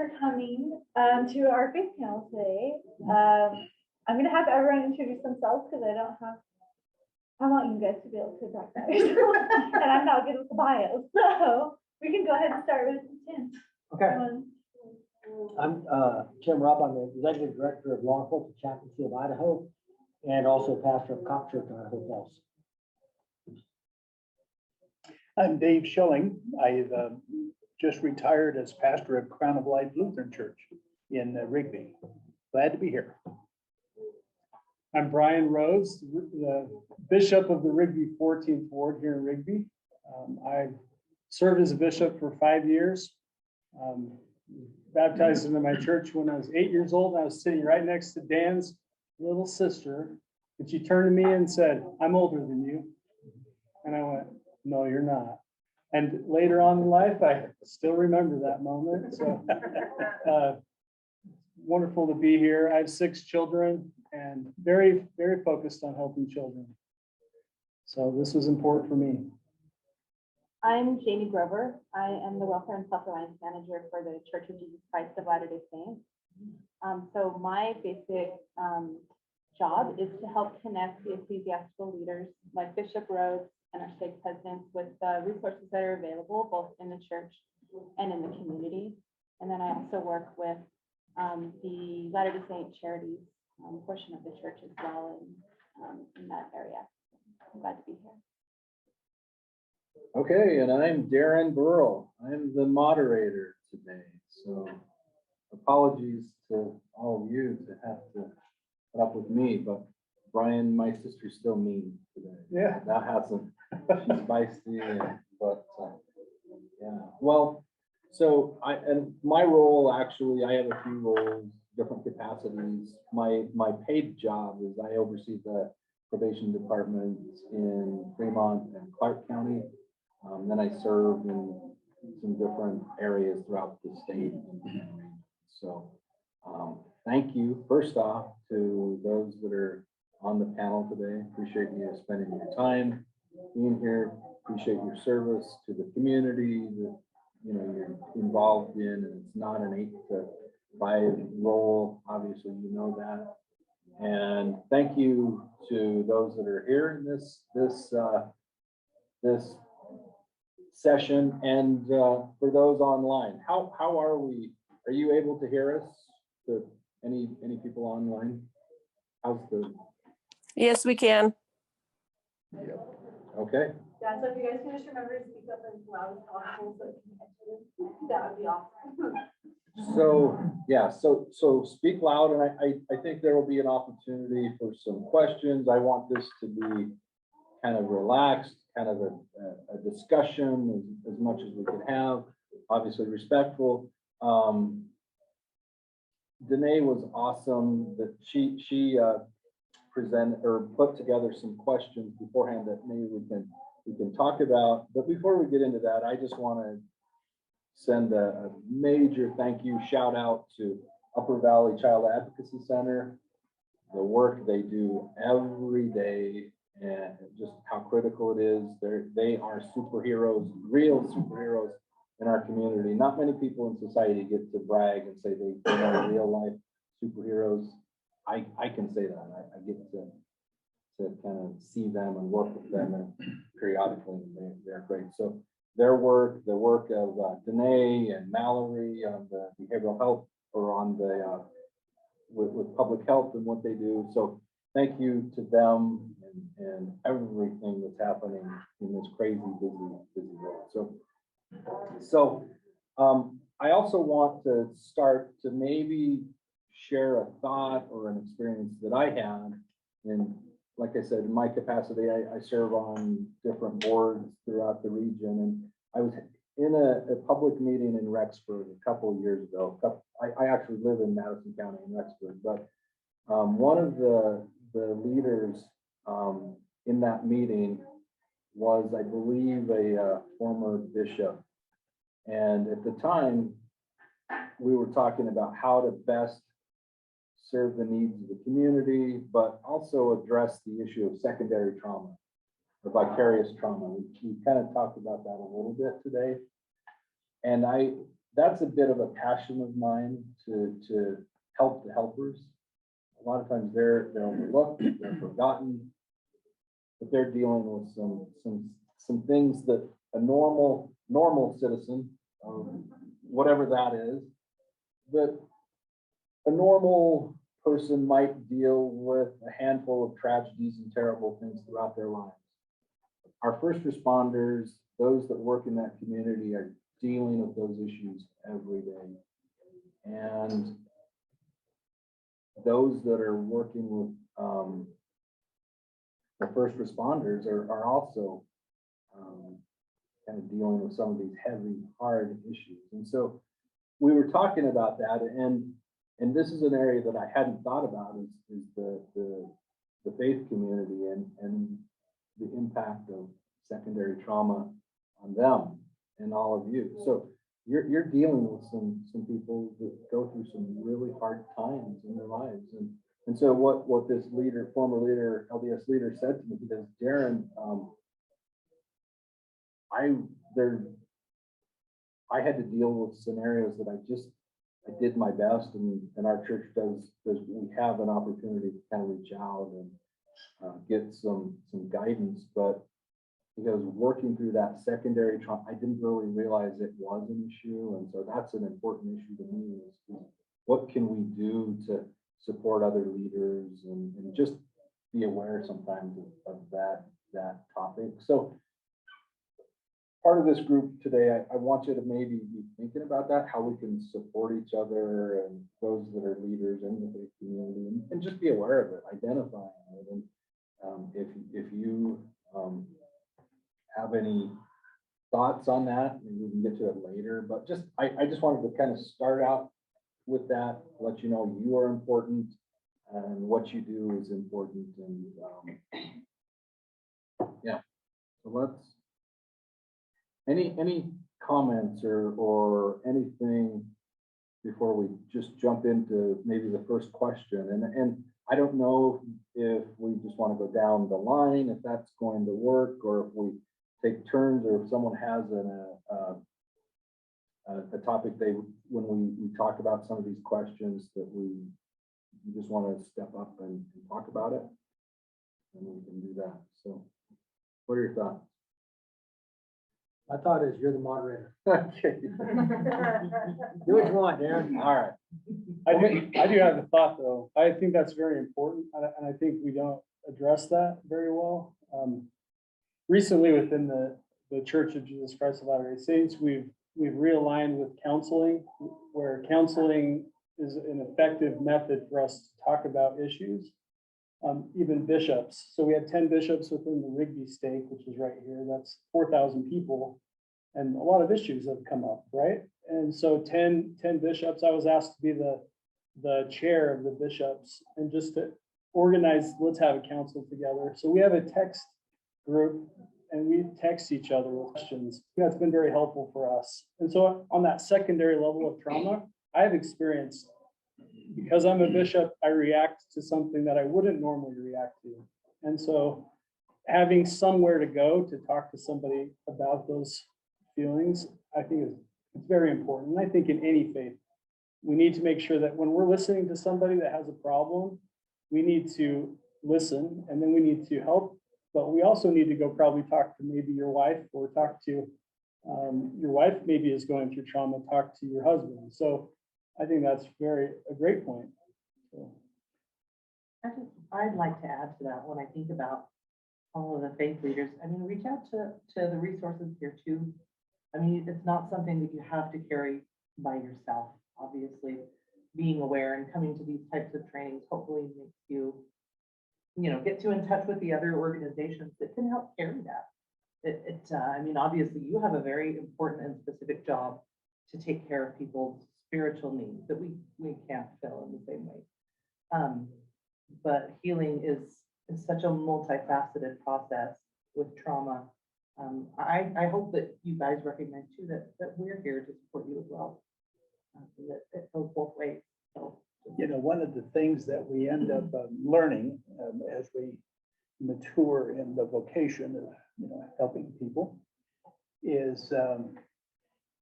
for coming to our faith panel today. I'm going to have everyone introduce themselves because I want you guys to be able to talk about yourself. And I'm not good with the bio. So we can go ahead and start with Tim. Okay. I'm Tim Rupp. I'm the Executive Director of Law Enforcement Chaplaincy of Idaho and also pastor of Cop Church in Idaho Falls. I'm Dave Schilling. I've just retired as pastor of Crown of Life Lutheran Church in Rigby. Glad to be here. I'm Brian Rose, the Bishop of the Rigby 14th Ward here in Rigby. I've served as a bishop for 5 years. Baptized into my church when I was 8 years old. I was sitting right next to Dan's little sister, and she turned to me and said, "I'm older than you." And I went, "No, you're not." And later on in life, I still remember that moment. So wonderful to be here. I have 6 children and very, very focused on helping children. So this was important for me. I'm Jamie Grover. I am the Welfare and Self-Reliance Manager for the Church of Jesus Christ of Latter-day Saints. So my basic job is to help connect the ecclesiastical leaders like Bishop Rhodes and our stake presidents with the resources that are available both in the church and in the community. And then I also work with the Latter-day Saint Charities portion of the church as well in that area. I'm glad to be here. Okay, and I'm Darren Burrell. I'm the moderator today. So apologies to all of you to have to put up with me, but Brian, my sister's still mean today. Yeah. That hasn't, she's feisty, but yeah. Well, so and my role, actually, I have a few roles, different capacities. My paid job is I oversee the probation department in Fremont and Clark County. Then I serve in some different areas throughout the state. So thank you, first off, to those that are on the panel today. Appreciate you spending your time being here. Appreciate your service to the community that you're involved in, and it's not an 8 to 5 role. Obviously, you know that. And thank you to those that are here in this session, and for those online. How are we? Are you able to hear us? To any people online? How's the? Yes, we can. Yep. Okay. Yeah, so if you guys can just remember to speak up as loud as possible so it can catch it, that would be awesome. So yeah, so speak loud, and I think there will be an opportunity for some questions. I want this to be kind of relaxed, kind of a discussion as much as we can have, obviously respectful. Danae was awesome that she presented or put together some questions beforehand that maybe we can talk about. But before we get into that, I just want to send a major thank you, shout out to Upper Valley Child Advocacy Center, the work they do every day, and just how critical it is. They are superheroes, real superheroes in our community. Not many people in society get to brag and say they are real life superheroes. I can say that. I get to kind of see them and work with them, and periodically they're great. So their work, the work of Danae and Mallory on the behavioral health, or on the with public health and what they do. So thank you to them and everything that's happening in this crazy busy world. So I also want to start to maybe share a thought or an experience that I had. And like I said, in my capacity, I serve on different boards throughout the region. And I was in a public meeting in Rexburg a couple of years ago. I actually live in Madison County in Rexburg, but one of the leaders in that meeting was, I believe, a former bishop. And at the time, we were talking about how to best serve the needs of the community, but also address the issue of secondary trauma or vicarious trauma. We kind of talked about that a little bit today. And that's a bit of a passion of mine to help the helpers. A lot of times they're overlooked, they're forgotten, but they're dealing with some things that a normal citizen, whatever that is, that a normal person might deal with a handful of tragedies and terrible things throughout their lives. Our first responders, those that work in that community, are dealing with those issues every day. And those that are working with the first responders are also kind of dealing with some of these heavy, hard issues. And so we were talking about that, and this is an area that I hadn't thought about is the faith community and the impact of secondary trauma on them and all of you. So you're dealing with some people that go through some really hard times in their lives. And so what this leader, former leader, LDS leader said to me, because Darren, I had to deal with scenarios that I did my best, and our church does we have an opportunity to kind of reach out and get some guidance, but because working through that secondary trauma, I didn't really realize it was an issue. And so that's an important issue to me is what can we do to support other leaders and just be aware sometimes of that topic. So part of this group today, I want you to maybe be thinking about that, how we can support each other and those that are leaders in the faith community, and just be aware of it, identifying it. And if you have any thoughts on that, maybe we can get to it later, but just I just wanted to kind of start out with that, let you know you are important and what you do is important. And yeah, so let's any comments or anything before we just jump into maybe the first question. And I don't know if we just want to go down the line, if that's going to work, or if we take turns, or if someone has a topic when we talk about some of these questions that you just want to step up and talk about it, and we can do that. So what are your thoughts? My thought is you're the moderator. Okay. Do what you want, Darren. All right. I do have a thought, though. I think that's very important, and I think we don't address that very well. Recently, within the Church of Jesus Christ of Latter-day Saints, we've realigned with counseling, where counseling is an effective method for us to talk about issues. Even bishops. So we had 10 bishops within the Rigby stake, which is right here. That's 4,000 people. And a lot of issues have come up, right? And so 10 bishops, I was asked to be the chair of the bishops and just to organize, let's have a council together. So we have a text group and we text each other with questions. That's been very helpful for us. And so on that secondary level of trauma, I've experienced, because I'm a bishop, I react to something that I wouldn't normally react to. And so having somewhere to go to talk to somebody about those feelings, I think it's very important. And I think in any faith, we need to make sure that when we're listening to somebody that has a problem, we need to listen and then we need to help. But we also need to go probably talk to maybe your wife, or talk to your wife maybe is going through trauma, talk to your husband. So I think that's a great point. So. I'd like to add to that when I think about all of the faith leaders. I mean, reach out to the resources here too. I mean, it's not something that you have to carry by yourself. Obviously, being aware and coming to these types of trainings hopefully makes you, get in touch with the other organizations that can help carry that. I mean, obviously, you have a very important and specific job to take care of people's spiritual needs that we can't fill in the same way. But healing is such a multifaceted process with trauma. I hope that you guys recognize too that we're here to support you as well. That it goes both ways. So, one of the things that we end up learning as we mature in the vocation of helping people is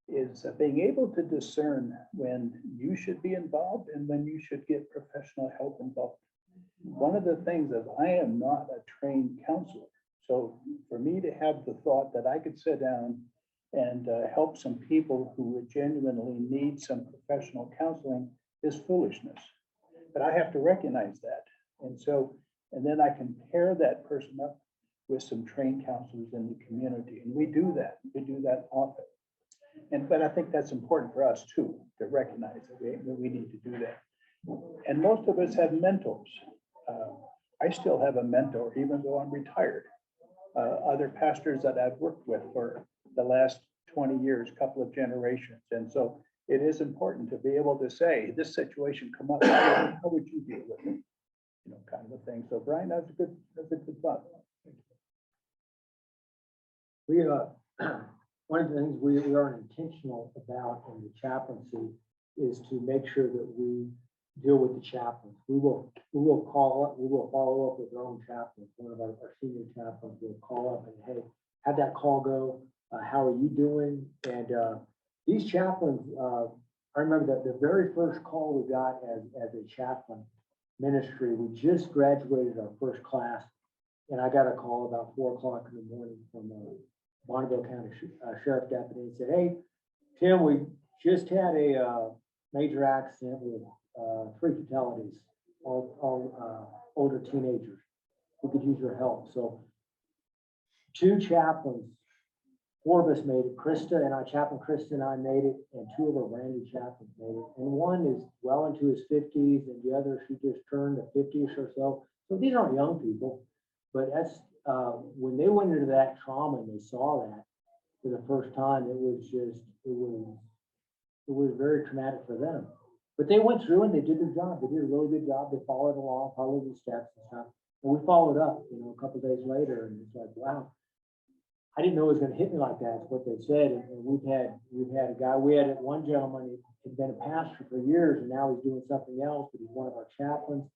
is being able to discern when you should be involved and when you should get professional help involved. One of the things is I am not a trained counselor. So for me to have the thought that I could sit down and help some people who would genuinely need some professional counseling is foolishness. But I have to recognize that. And so, and then I can pair that person up with some trained counselors in the community. And we do that. We do that often. But I think that's important for us too, to recognize that we need to do that. And most of us have mentors. I still have a mentor, even though I'm retired. Other pastors that I've worked with for the last 20 years, couple of generations. And so it is important to be able to say, this situation come up, how would you deal with it? You know, kind of a thing. So Brian, that's a good thought. We, one of the things we are intentional about in the chaplaincy is to make sure that we deal with the chaplains. We will call up, we will follow up with our own chaplains. One of our senior chaplains will call up and, hey, how'd that call go? How are you doing? And these chaplains, I remember that the very first call we got as a chaplain ministry, we just graduated our first class. And I got a call about 4 o'clock in the morning from Bonneville County Sheriff Deputy and said, hey, Tim, we just had a major accident with 3 fatalities, all older teenagers. We could use your help. So 2 chaplains, 4 of us made it. Chaplain Krista and I made it, and 2 of our Randy chaplains made it. And one is well into his 50s, and the other, she just turned 50ish or so. So these aren't young people, but that's when they went into that trauma and they saw that for the first time, it was very traumatic for them. But they went through and they did their job. They did a really good job. They followed along, followed the steps and stuff. And we followed up, a couple of days later, and it's like, wow, I didn't know it was going to hit me like that. Is what they said. And we've had a guy. We had one gentleman. He had been a pastor for years, and now he's doing something else. But he's one of our chaplains.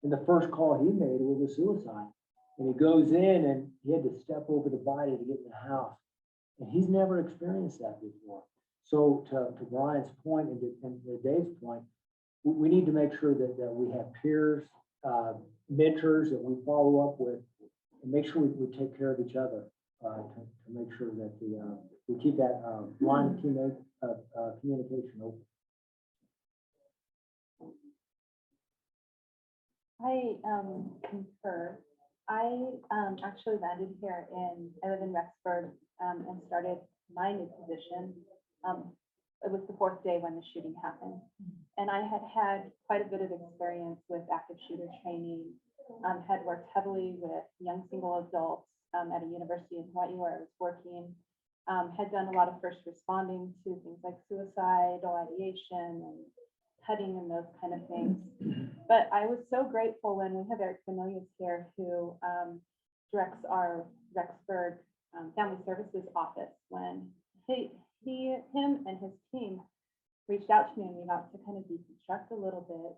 And the first call he made was a suicide. And he goes in and he had to step over the body to get in the house. And he's never experienced that before. So to Brian's point and to Dave's point, we need to make sure that we have peers, mentors that we follow up with, and make sure we take care of each other to make sure that we keep that line of communication open. I concur. I actually landed here I live in Rexburg and started my new position. It was the 4th day when the shooting happened. And I had quite a bit of experience with active shooter training, had worked heavily with young single adults at a university in Hawaii where I was working, had done a lot of first responding to things like suicidal ideation and cutting and those kind of things. But I was so grateful when we have Eric Familius here, who directs our Rexburg Family Services office, when him and his team reached out to me and we got to kind of deconstruct a little bit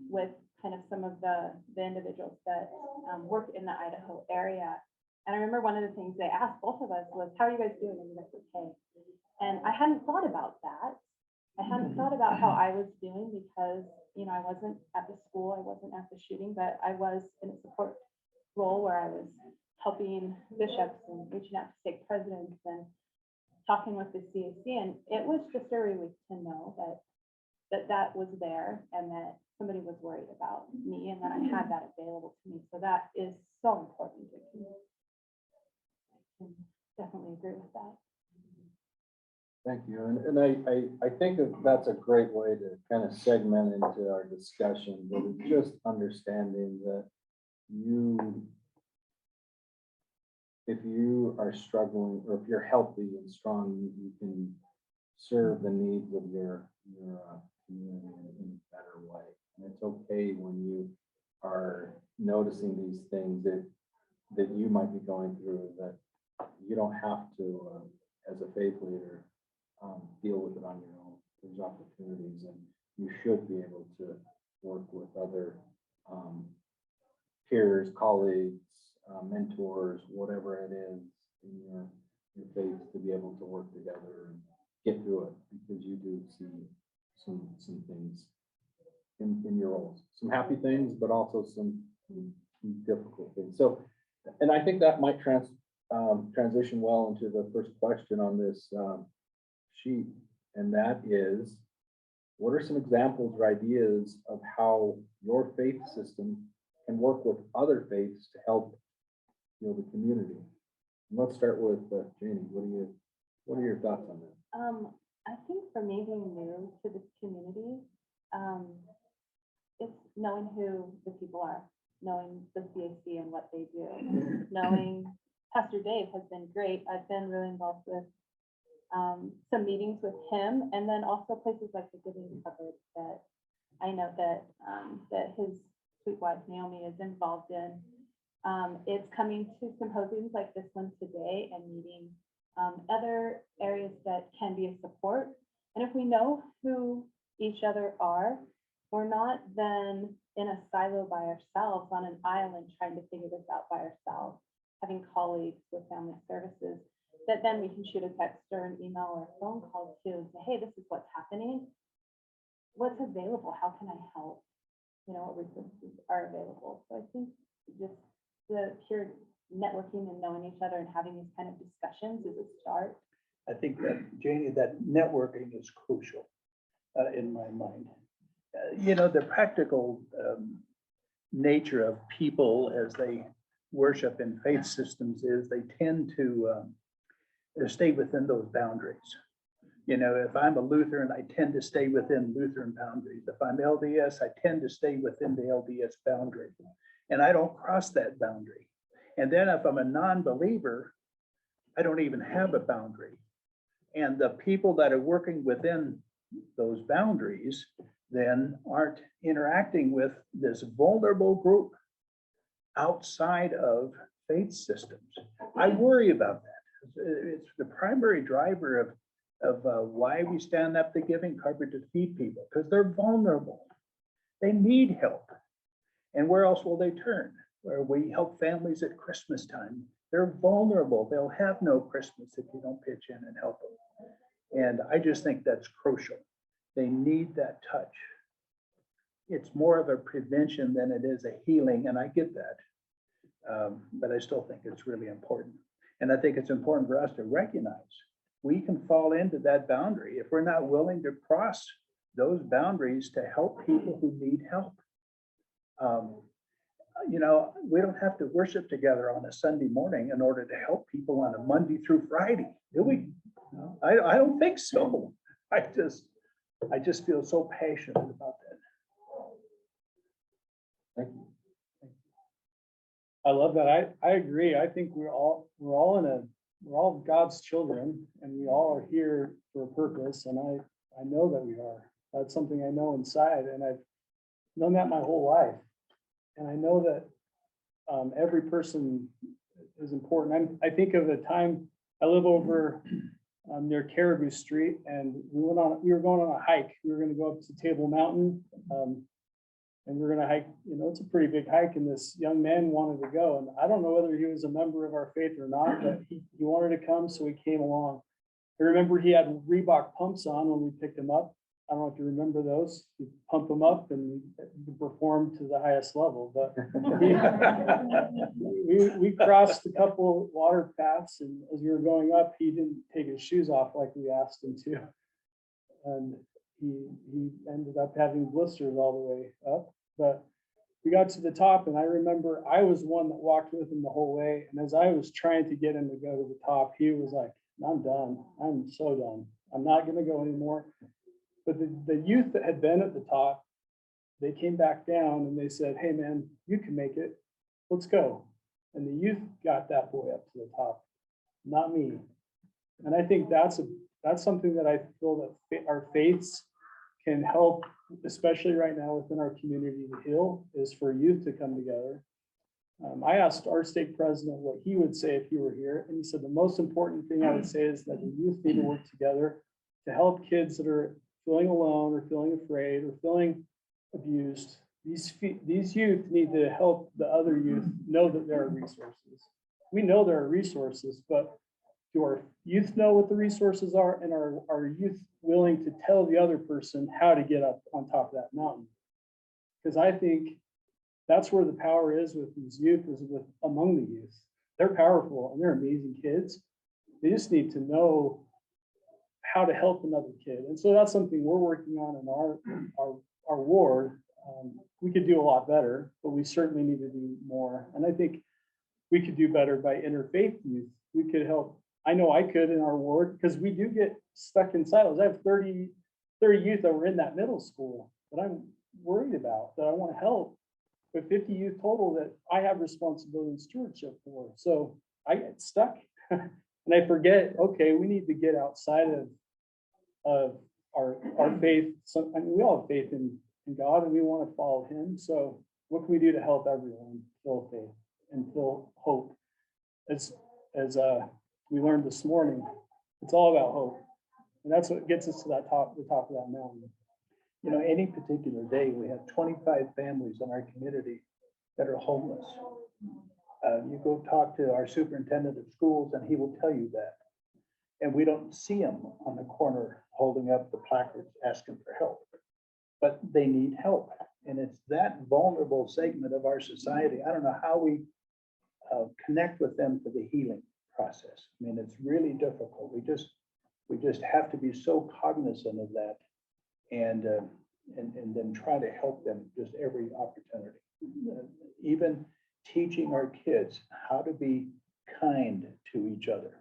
with kind of some of the individuals that work in the Idaho area. And I remember one of the things they asked both of us was, how are you guys doing? And we were like, okay. And I hadn't thought about that. I hadn't thought about how I was doing because, I wasn't at the school, I wasn't at the shooting, but I was in a support role where I was helping bishops and reaching out to stake presidents and talking with the CAC. And it was just a relief to know that was there and that somebody was worried about me and that I had that available to me. So that is so important. I can definitely agree with that. Thank you. And I think that's a great way to kind of segment into our discussion, but it's just understanding that if you are struggling or if you're healthy and strong, you can serve the needs of your community in a better way. And it's okay when you are noticing these things that you might be going through, that you don't have to, as a faith leader, deal with it on your own. There's opportunities, and you should be able to work with other peers, colleagues, mentors, whatever it is in your faith, to be able to work together get through it, because you do see some things in your roles, some happy things, but also some difficult things. So, and I think that might transition well into the first question on this sheet, and that is, what are some examples or ideas of how your faith system can work with other faiths to help the community? And let's start with Janie. What are your thoughts on that? I think for me being new to this community, it's knowing who the people are, knowing the CAC and what they do, knowing Pastor Dave has been great. I've been really involved with some meetings with him, and then also places like the Giving Cupboard that I know that that his sweet wife Naomi is involved in. It's coming to symposiums like this one today and meeting other areas that can be a support. And if we know who each other are, we're not then in a silo by ourselves on an island trying to figure this out by ourselves, having colleagues with family services that then we can shoot a text or an email or a phone call to and say, hey, this is what's happening. What's available? How can I help? What resources are available? So I think just the pure networking and knowing each other and having these kind of discussions is a start. I think that, Janie, that networking is crucial in my mind. The practical nature of people as they worship in faith systems is they tend to stay within those boundaries. If I'm a Lutheran, I tend to stay within Lutheran boundaries. If I'm LDS, I tend to stay within the LDS boundary. And I don't cross that boundary. And then if I'm a non-believer, I don't even have a boundary. And the people that are working within those boundaries then aren't interacting with this vulnerable group outside of faith systems. I worry about that. It's the primary driver of why we stand up the Giving Cupboard to feed people, because they're vulnerable. They need help. And where else will they turn? Where we help families at Christmas time. They're vulnerable. They'll have no Christmas if you don't pitch in and help them. And I just think that's crucial. They need that touch. It's more of a prevention than it is a healing, and I get that. But I still think it's really important. And I think it's important for us to recognize we can fall into that boundary if we're not willing to cross those boundaries to help people who need help. We don't have to worship together on a Sunday morning in order to help people on a Monday through Friday, do we? I don't think so. I just feel so passionate about that. Thank you. I love that. I agree. I think we're all God's children, and we all are here for a purpose. And I know that we are. That's something I know inside, and I've known that my whole life. And I know that every person is important. I think of a time I live over near Caribou Street, and we were going on a hike. We were going to go up to Table Mountain. And we're gonna hike, it's a pretty big hike, and this young man wanted to go. And I don't know whether he was a member of our faith or not, but he wanted to come, so he came along. I remember he had Reebok pumps on when we picked him up. I don't know if you remember those. You pump them up and you perform to the highest level. But we crossed a couple water paths, and as we were going up, he didn't take his shoes off like we asked him to. And he ended up having blisters all the way up, but we got to the top, and I remember I was the one that walked with him the whole way. And as I was trying to get him to go to the top, he was like, I'm done. I'm so done. I'm not going to go anymore. But the youth that had been at the top, they came back down and they said, hey man, you can make it. Let's go. And the youth got that boy up to the top, not me. And I think that's something that I feel that our faiths can help, especially right now within our community to heal, is for youth to come together. I asked our stake president what he would say if he were here, and he said the most important thing I would say is that the youth need to work together to help kids that are feeling alone or feeling afraid or feeling abused. These youth need to help the other youth know that there are resources. We know there are resources, but do our youth know what the resources are, and are our youth willing to tell the other person how to get up on top of that mountain? Because I think that's where the power is with these youth, is with among the youth. They're powerful and they're amazing kids. They just need to know how to help another kid. And so that's something we're working on in our ward. We could do a lot better, but we certainly need to do more. And I think we could do better by interfaith youth. We could help. I know I could in our ward, because we do get stuck in silos. I have 30 youth that were in that middle school that I'm worried about, that I want to help, but 50 youth total that I have responsibility and stewardship for. So I get stuck and I forget, okay, we need to get outside of our faith. So, I mean, we all have faith in God and we want to follow him. So what can we do to help everyone feel faith and feel hope? As we learned this morning, it's all about hope. And that's what gets us to the top of that mountain. You know, any particular day, we have 25 families in our community that are homeless. You go talk to our superintendent of schools and he will tell you that. And we don't see them on the corner holding up the placards asking for help, but they need help. And it's that vulnerable segment of our society. I don't know how we connect with them for the healing process. I mean, it's really difficult. We just have to be so cognizant of that. And then try to help them just every opportunity. Even teaching our kids how to be kind to each other.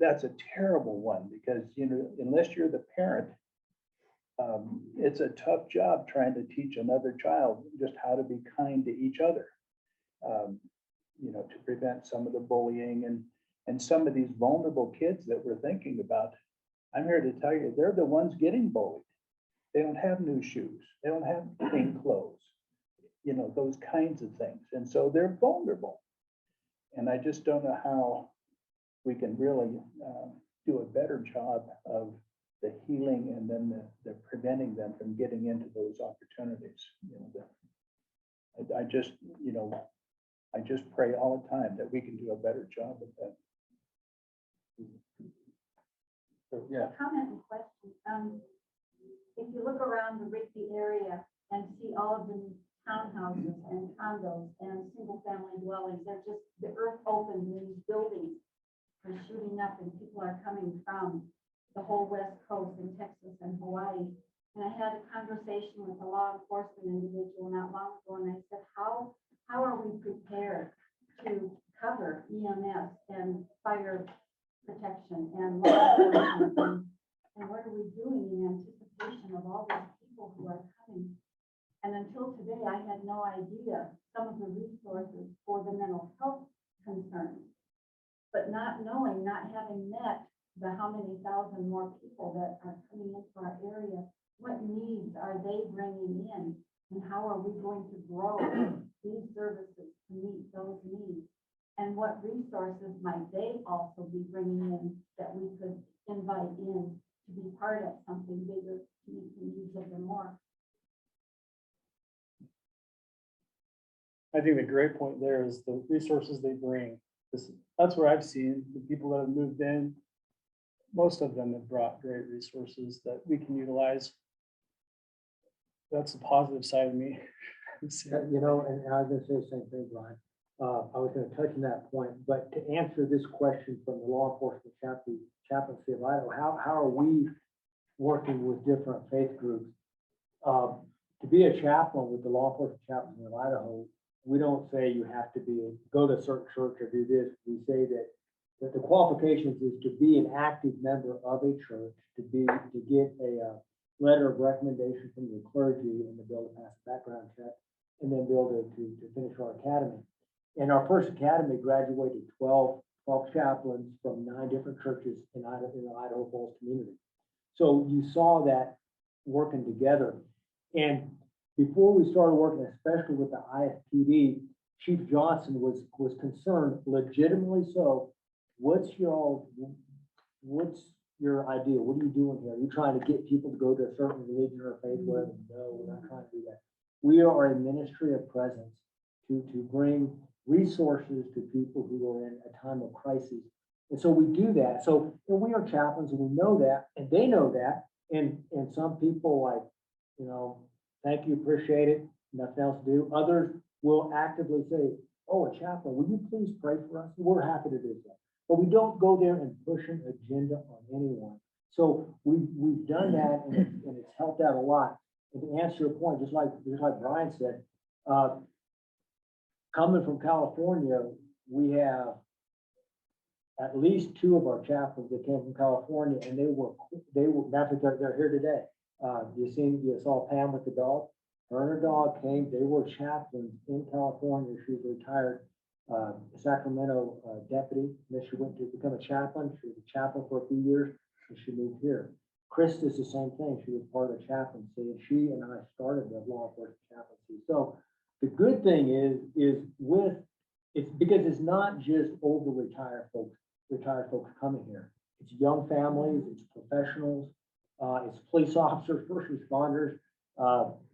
That's a terrible one, because, you know, unless you're the parent, it's a tough job trying to teach another child just how to be kind to each other. You know, to prevent some of the bullying and some of these vulnerable kids that we're thinking about. I'm here to tell you, they're the ones getting bullied. They don't have new shoes. They don't have clean clothes, you know, those kinds of things. And so they're vulnerable. And I just don't know how we can really do a better job of the healing and then the preventing them from getting into those opportunities. You know, I just, you know, I just pray all the time that we can do a better job of that. So, yeah, Comment and question. If you look around the Rigby area and see all of the townhouses and condos and single-family dwellings, they're just, the earth opened and these buildings are shooting up and people are coming from the whole West Coast in Texas and Hawaii. And I had a conversation with a law enforcement individual not long ago, and I said, how are we prepared to cover EMS and fire protection and law enforcement? And what are we doing in anticipation of all these people who are coming? And until today, I had no idea some of the resources for the mental health concerns. But not knowing, not having met the how many thousand more people that are coming into our area, what needs are they bringing in? And how are we going to grow these services to meet those needs? And what resources might they also be bringing in that we could invite in to be part of something bigger to meet the needs of them more? I think the great point there is the resources they bring. That's where I've seen the people that have moved in. Most of them have brought great resources that we can utilize. That's the positive side of me. You know, and I was gonna say the same thing, Brian. I was gonna touch on that point, but to answer this question from the law enforcement chaplaincy of Idaho, how are we working with different faith groups? To be a chaplain with the law enforcement chaplaincy of Idaho, we don't say you have to go to a certain church or do this. We say that the qualifications is to be an active member of a church, to get a letter of recommendation from the clergy and to be able to pass a background check, and then be able to finish our academy. And our first academy graduated 12 chaplains from 9 different churches in the Idaho Falls community. So you saw that working together. And before we started working, especially with the IFPD, Chief Johnson was concerned, legitimately so. What's your idea? What are you doing here? Are you trying to get people to go to a certain religion or faith, whatever? No, we're not trying to do that. We are a ministry of presence to bring resources to people who are in a time of crisis And so we do that. So, and we are chaplains and we know that, and they know that. And some people like, you know, thank you, appreciate it, nothing else to do. Others will actively say, oh, a chaplain, will you please pray for us? We're happy to do that. But we don't go there and push an agenda on anyone. So we've done that and it's helped out a lot. And to answer your point, just like Brian said, coming from California, we have at least 2 of our chaplains that came from California, and they were, that's what they're here today. You saw Pam with the dog, her and her dog came, they were chaplains in California. She was a retired Sacramento deputy, then she went to become a chaplain. She was a chaplain for a few years, and she moved here. Krista's the same thing. She was part of the chaplaincy, and she and I started the law enforcement chaplaincy. So the good thing is with, it's because it's not just older retired folks coming here. It's young families, it's professionals, it's police officers, first responders.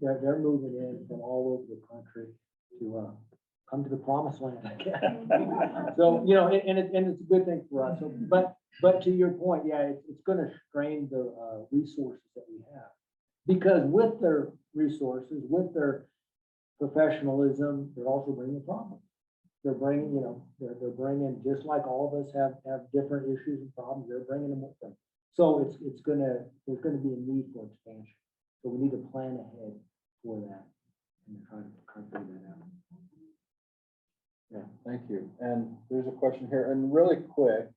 They're moving in from all over the country to come to the promised land, I guess. So, you know, and it's a good thing for us. So, but to your point, yeah, it's gonna strain the resources that we have. Because with their resources, with their professionalism, they're also bringing problems. They're bringing, you know, they're bringing, just like all of us have different issues and problems, they're bringing them with them. So there's gonna be a need for expansion. So we need to plan ahead for that and try to figure that out. Yeah, thank you. And there's a question here, and really quick,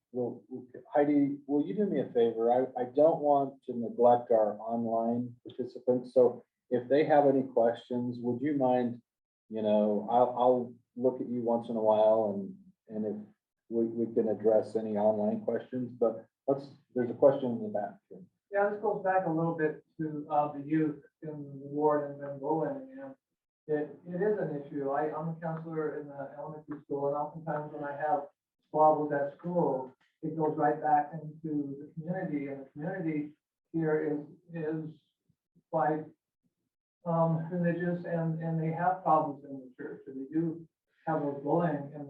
Heidi, will you do me a favor? I don't want to neglect our online participants, so if they have any questions, would you mind, you know, I'll look at you once in a while, and if we can address any online questions, but there's a question in the back. Yeah, this goes back a little bit to the youth in the ward and then bullying. And it is an issue. I'm a counselor in the elementary school, and oftentimes when I have squabbles at school, it goes right back into the community, and the community here is quite religious, and they have problems in the church, and they do have those bullying in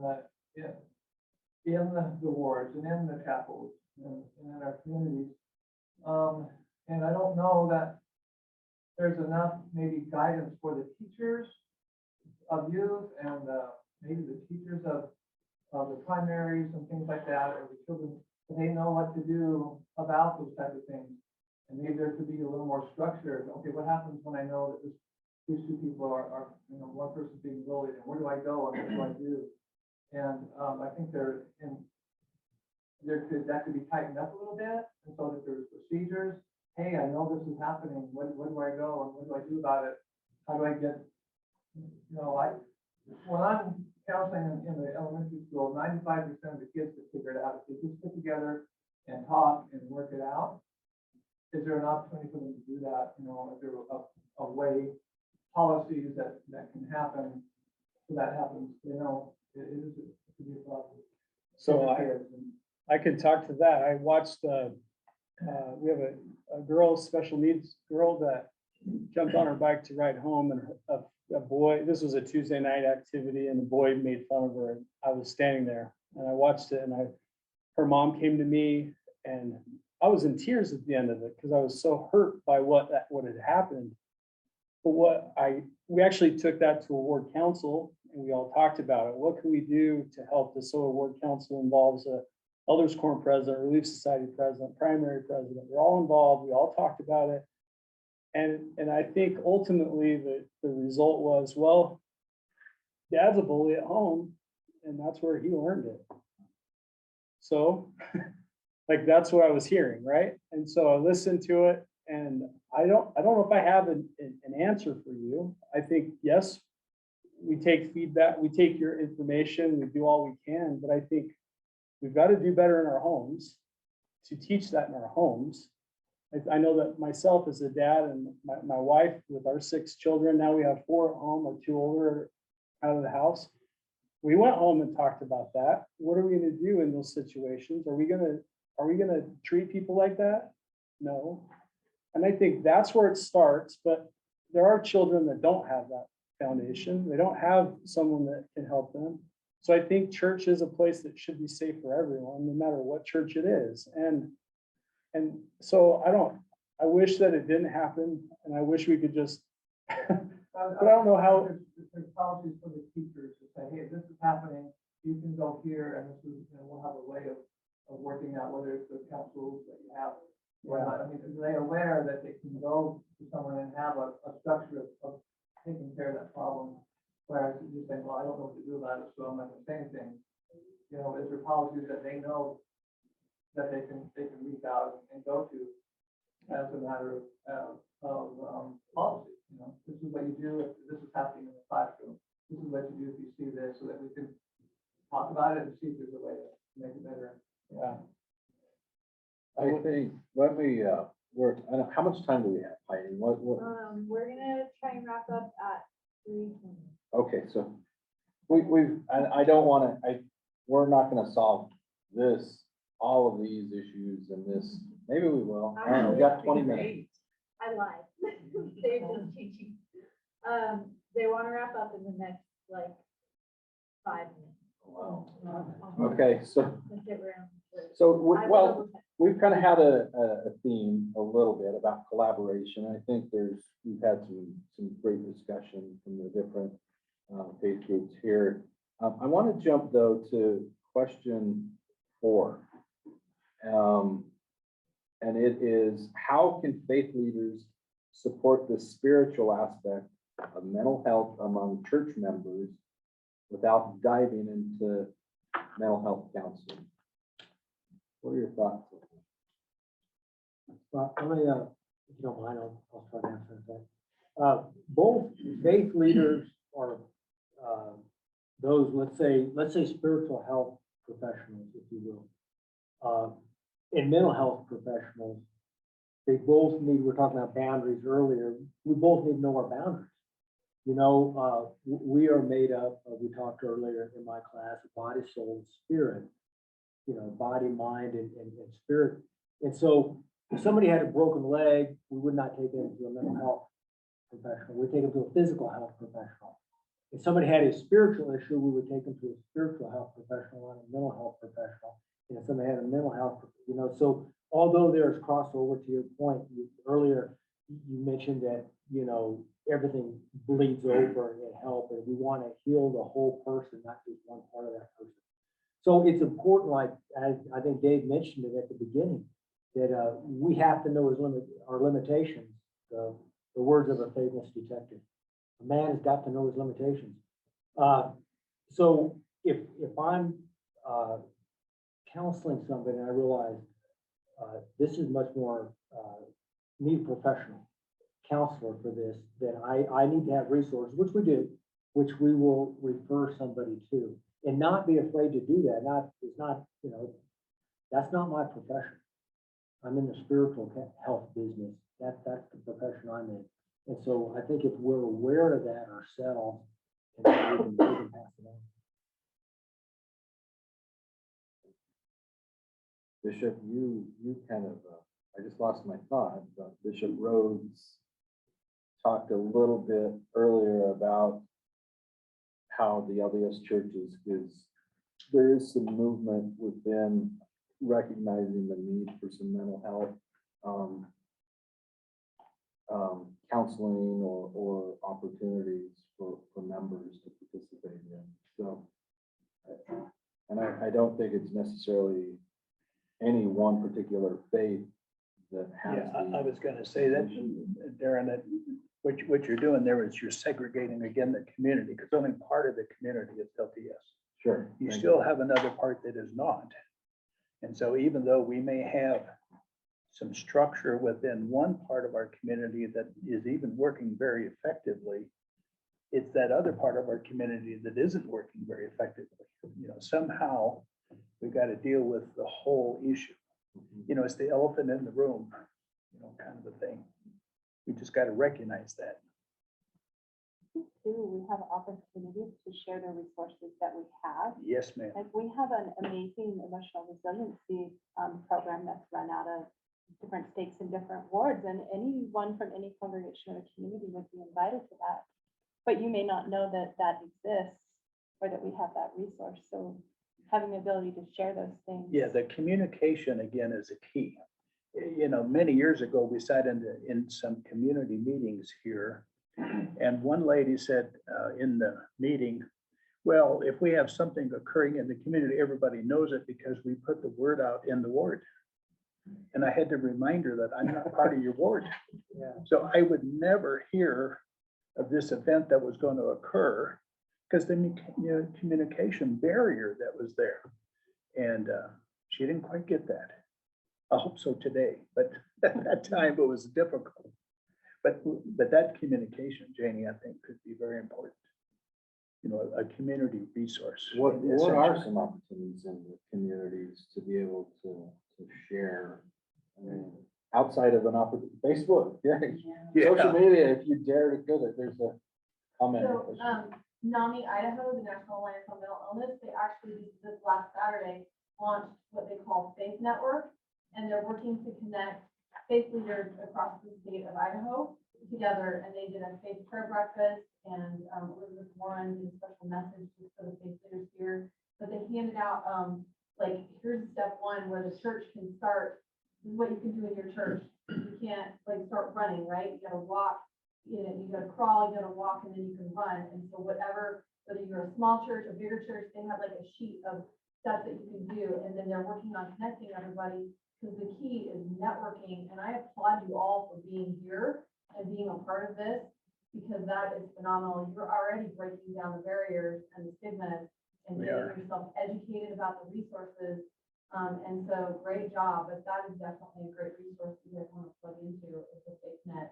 the wards and in the chapels and in our communities. And I don't know that there's enough maybe guidance for the teachers of youth and maybe the teachers of the primaries and things like that, or the children, so they know what to do about those types of things. And maybe there could be a little more structure. Okay, what happens when I know that these 2 people are, you know, one person's being bullied, and where do I go and what do I do? And I think that could be tightened up a little bit, and so that there's procedures. Hey, I know this is happening. When do I go and what do I do about it? How do I get, you know, when I'm counseling in the elementary school, 95% of the kids have figured out if they just get together and talk and work it out. Is there an opportunity for them to do that? You know, is there a way, policies that can happen so that happens? You know, it could be a problem. So I could talk to that. I watched, we have a girl, special needs girl that jumped on her bike to ride home, and a boy, this was a Tuesday night activity, and the boy made fun of her. And I was standing there and I watched it, and her mom came to me, and I was in tears at the end of it because I was so hurt by what had happened. But we actually took that to a ward council, and we all talked about it. What can we do to help this? So a ward council involves a Elders Quorum president, Relief Society president, primary president. They're all involved. We all talked about it. And I think ultimately the result was, well, Dad's a bully at home, and that's where he learned it. So like, that's what I was hearing, right? And so I listened to it, and I don't know if I have an answer for you. I think, yes, we take feedback, we take your information, we do all we can, but I think we've got to do better in our homes, to teach that in our homes. I know that myself as a dad, and my wife with our 6 children, now we have 4 at home, or 2 older out of the house. We went home and talked about that. What are we going to do in those situations? Are we going to treat people like that? No. And I think that's where it starts, but there are children that don't have that foundation. They don't have someone that can help them. So I think church is a place that should be safe for everyone, no matter what church it is. And so I wish that it didn't happen, and I wish we could just, but I don't know how. There's policies for the teachers to say, hey, this is happening, you can go here, and this is, we'll have a way of working out whether it's the councils that you have. Or not. I mean, are they aware that they can go to someone and have a structure of taking care of that problem? Whereas you're saying, well, I don't know what to do about it, so I'm not gonna say anything. Is there policies that they know that they can reach out and go to as a matter of policy? This is what you do if this is happening in the classroom. This is what you do if you see this, so that we can talk about it and see if there's a way to make it better. Yeah. I think, let me, I don't, how much time do we have, Heidi? What, We're gonna try and wrap up at 3:20. okay, so I don't wanna, we're not gonna solve this, all of these issues and this, maybe we will. I don't know, we got 20 minutes. I lied. They're just teaching. They wanna wrap up in the next, 5 minutes. Wow. Okay, so, Let's get around to it. so, I will well, double check. we've kind of had a theme a little bit about collaboration. I think we've had some great discussion from the different faith groups here. I want to jump though to question 4. And it is, how can faith leaders support the spiritual aspect of mental health among church members without diving into mental health counseling? What are your thoughts? Well, let me, if you don't mind, I'll try to answer that. Both faith leaders are those, let's say spiritual health professionals, if you will. And mental health professionals, they both need, we're talking about boundaries earlier, we both need to know our boundaries. We are made up, we talked earlier in my class, of body, soul, and spirit. Body, mind, and spirit. And so if somebody had a broken leg, we would not take them to a mental health professional. We'd take them to a physical health professional. If somebody had a spiritual issue, we would take them to a spiritual health professional and a mental health professional. And if somebody had a mental health, so although there's crossover, to your point, earlier, you mentioned that, everything bleeds over and help, and we want to heal the whole person, not just one part of that person. So it's important, like, as I think Dave mentioned it at the beginning, that we have to know our limitations. The words of a famous detective. A man has got to know his limitations. So if I'm counseling somebody and I realize this is much more need a professional counselor for this, then I need to have resources, which we do, which we will refer somebody to, and not be afraid to do that. That's not my profession. I'm in the spiritual health business. That's the profession I'm in. And so I think if we're aware of that ourselves, and we can pass it on. Bishop, you kind of, I just lost my thought, but Bishop Rhodes talked a little bit earlier about how the LDS churches there is some movement within recognizing the need for some mental health counseling or opportunities for members to participate in. So, and I don't think it's necessarily any one particular faith that has. Yeah, I was gonna say that, Darren, that what you're doing there is you're segregating again the community, because only part of the community is LDS. Sure. You thank still have another part that is not. And so even though we may have some structure within one part of our community that is even working very effectively, it's that other part of our community that isn't working very effectively. Somehow we've got to deal with the whole issue. It's the elephant in the room, kind of a thing. We just got to recognize that. Too, we have opportunities to share the resources that we have. Yes, ma'am. Like, we have an amazing emotional resiliency program that's run out of different stakes and different wards, and anyone from any congregation or community would be invited to that. But you may not know that that exists or that we have that resource. So having the ability to share those things. Yeah, the communication again is a key. Many years ago, we sat in some community meetings here. And one lady said in the meeting, well, if we have something occurring in the community, everybody knows it because we put the word out in the ward. And I had to remind her that I'm not part of your ward. Yeah. So I would never hear of this event that was going to occur because the communication barrier that was there. And she didn't quite get that. I hope so today, but at that time it was difficult. But that communication, Janie, I think could be very important. A community resource. What are essentially. some opportunities in the communities to be able to share? I mean, outside of an opportunity, Facebook, yeah, social media, if you dare to go there, there's a comment. So, NAMI Idaho, the National Alliance on Mental Illness, they actually this last Saturday launched what they call Faith Network. And they're working to connect faith leaders across the state of Idaho together. And they did a faith prayer breakfast, and Elizabeth Warren did a special message just for the faith leaders here. But they handed out, here's step one where the church can start. This is what you can do in your church. You can't start running, right? You gotta walk, you gotta crawl, you gotta walk, and then you can run. And so whether you're a small church, a bigger church, they have like a sheet of stuff that you can do. And then they're working on connecting everybody. Because the key is networking, and I applaud you all for being here and being a part of this, because that is phenomenal. You're already breaking down the barriers and the stigmas and getting yourself educated about the resources. And so great job, but that is definitely a great resource you guys want to plug into is the FaithNet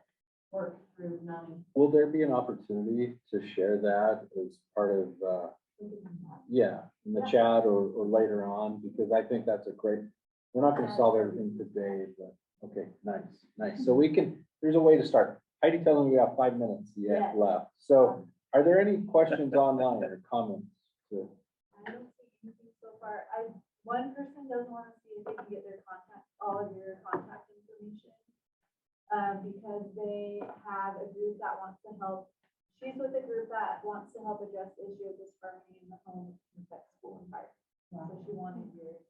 work through NAMI. Will there be an opportunity to share that as part of, in the chat or later on? Because I think that's a great. We're not going to solve everything today, but okay, nice. So there's a way to start. Heidi telling me we have 5 minutes yet left. So are there any questions online or comments? I don't see anything so far. One person doesn't want to see if they can get all of your contact information. Because they have a group that wants to help. She's with a group that wants to help address the issue of disharmony in the home, affect school and fire. So she wanted your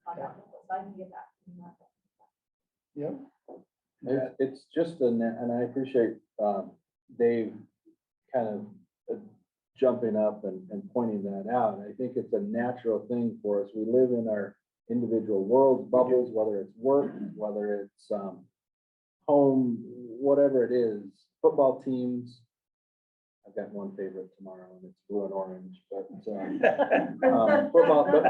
contact info, so I can get that. Yep. It's just and I appreciate Dave kind of jumping up and pointing that out. I think it's a natural thing for us. We live in our individual worlds, bubbles, whether it's work, whether it's home, whatever it is, football teams. I've got one favorite tomorrow, and it's blue and orange, but football, but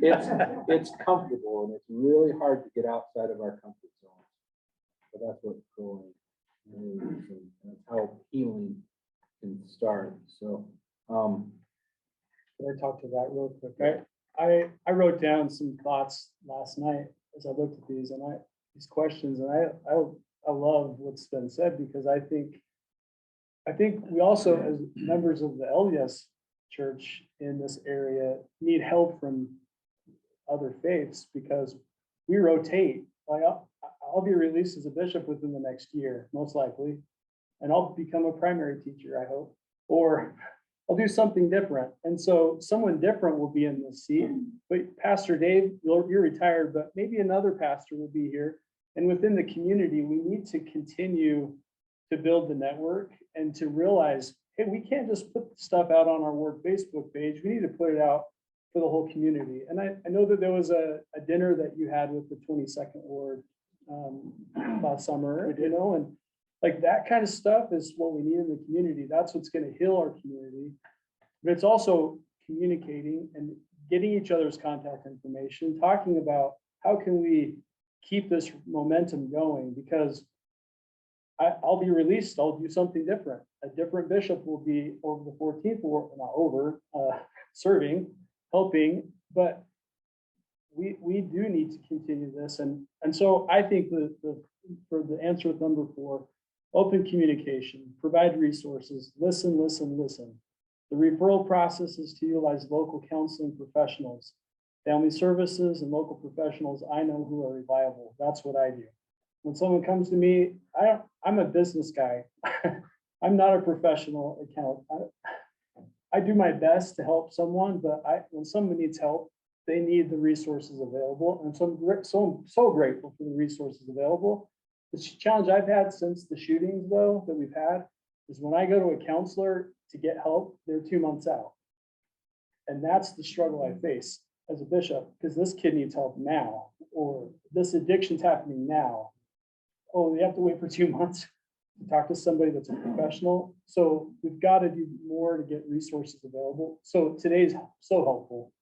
it's comfortable, and it's really hard to get outside of our comfort zone. But that's what growing is, and that's how healing can start. So, Can I talk to that real quick? I wrote down some thoughts last night as I looked at these these questions, and I love what's been said, because I think we also, as members of the LDS church in this area, need help from other faiths, because we rotate. Like I'll be released as a bishop within the next year, most likely, and I'll become a primary teacher, I hope, or I'll do something different. And so someone different will be in this seat. But Pastor Dave, you're retired, but maybe another pastor will be here. And within the community, we need to continue to build the network and to realize, hey, we can't just put stuff out on our work Facebook page. We need to put it out for the whole community. And I know that there was a dinner that you had with the 22nd Ward last summer, and like that kind of stuff is what we need in the community. That's what's going to heal our community. But it's also communicating and getting each other's contact information, talking about how can we keep this momentum going, because I'll be released, I'll do something different. A different bishop will be over the 14th, or not over, serving, helping, but we do need to continue this. And so I think for the answer with number 4, open communication, provide resources, listen. The referral process is to utilize local counseling professionals, family services, and local professionals I know who are reliable. That's what I do. When someone comes to me, I'm a business guy. I'm not a professional accountant. I do my best to help someone, but when someone needs help, they need the resources available. And so I'm so grateful for the resources available. The challenge I've had since the shootings though, that we've had, is when I go to a counselor to get help, they're 2 months out. And that's the struggle I face as a bishop, because this kid needs help now, or this addiction's happening now. Oh, we have to wait for 2 months to talk to somebody that's a professional. So we've got to do more to get resources available. So today's so helpful.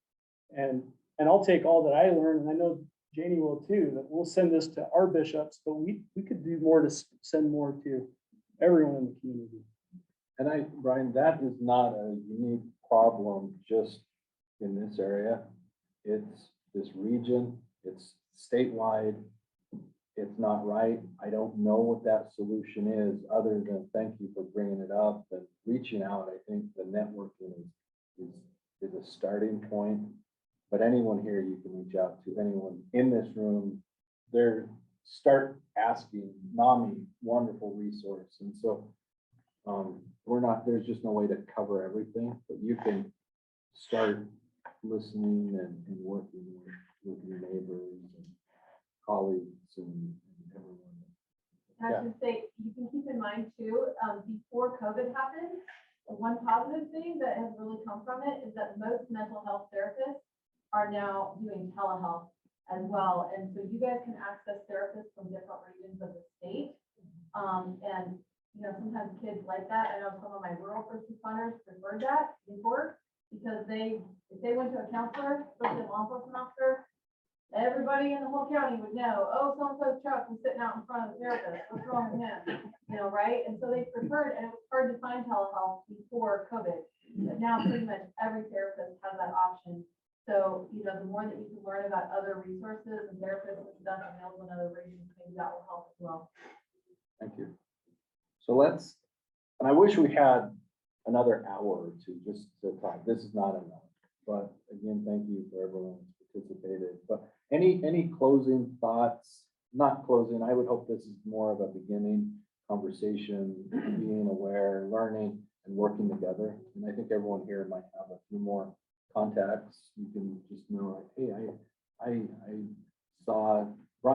And I'll take all that I learned, and I know Janie will too, that we'll send this to our bishops, but we could do more to send more to everyone in the community. And Brian, that is not a unique problem just in this area. It's this region, it's statewide. It's not right. I don't know what that solution is, other than thank you for bringing it up and reaching out. I think the networking is a starting point. But anyone here you can reach out to, anyone in this room, start asking. NAMI, wonderful resource. And so there's just no way to cover everything, but you can start listening and working with your neighbors and colleagues and everyone. And I should say, you can keep in mind too, before COVID happened, one positive thing that has really come from it is that most mental health therapists are now doing telehealth as well. And so you guys can access therapists from different regions of the state. And, you know, sometimes kids like that. I know some of my rural first responders preferred that before, because if they went to a counselor, especially a law enforcement officer, everybody in the whole county would know, oh, so-and-so's truck was sitting out in front of the therapist, what's wrong with him? You know, right? And so they preferred, and it was hard to find telehealth before COVID, but now pretty much every therapist has that option. So, you know, the more that you can learn about other resources and therapists and stuff available in other regions, maybe that will help as well. Thank you. So and I wish we had another hour or two just to talk. This is not enough. But again, thank you for everyone who's participated. But any closing thoughts? Not closing. I would hope this is more of a beginning conversation, being aware, learning, and working together. And I think everyone here might have a few more contacts. You can just know, like, hey, I saw